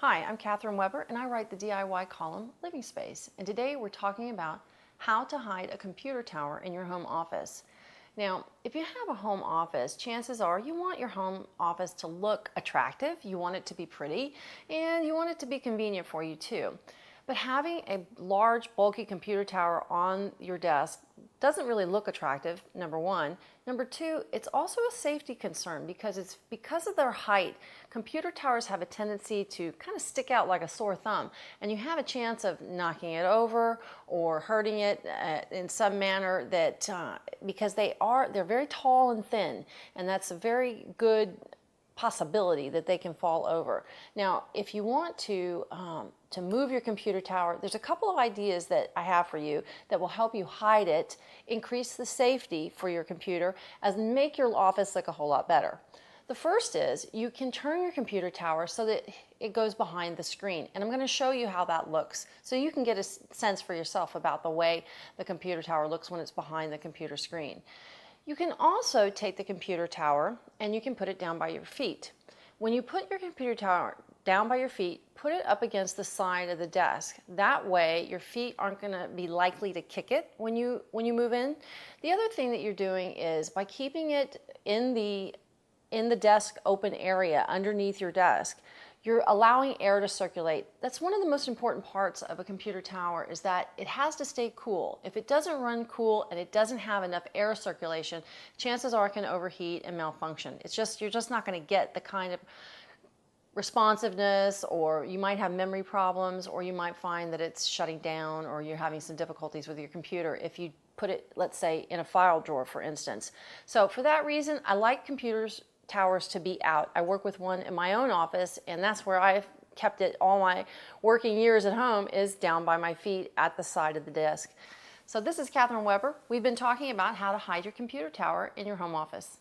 Hi, I'm Catherine Weber and I write the DIY column Living Space, and today we're talking about how to hide a computer tower in your home office. Now, if you have a home office, chances are you want your home office to look attractive, you want it to be pretty, and you want it to be convenient for you too. But having a large, bulky computer tower on your desk doesn't really look attractive, number one. Number two, it's also a safety concern because of their height. Computer towers have a tendency to kind of stick out like a sore thumb, and you have a chance of knocking it over or hurting it in some manner that because they're very tall and thin, and that's a very good possibility that they can fall over. Now, if you want to move your computer tower, there's a couple of ideas that I have for you that will help you hide it, increase the safety for your computer, and make your office look a whole lot better. The first is you can turn your computer tower so that it goes behind the screen, and I'm going to show you how that looks so you can get a sense for yourself about the way the computer tower looks when it's behind the computer screen. You can also take the computer tower and you can put it down by your feet. When you put your computer tower down by your feet, put it up against the side of the desk. That way your feet aren't going to be likely to kick it when you move in. The other thing that you're doing is by keeping it in the desk open area underneath your desk, you're allowing air to circulate. That's one of the most important parts of a computer tower, is that it has to stay cool. If it doesn't run cool and it doesn't have enough air circulation, chances are it can overheat and malfunction. You're just not going to get the kind of responsiveness, or you might have memory problems, or you might find that it's shutting down, or you're having some difficulties with your computer if you put it, let's say, in a file drawer, for instance. So for that reason, I like computers towers to be out. I work with one in my own office, and that's where I've kept it all my working years at home, is down by my feet at the side of the desk. So this is Catherine Weber. We've been talking about how to hide your computer tower in your home office.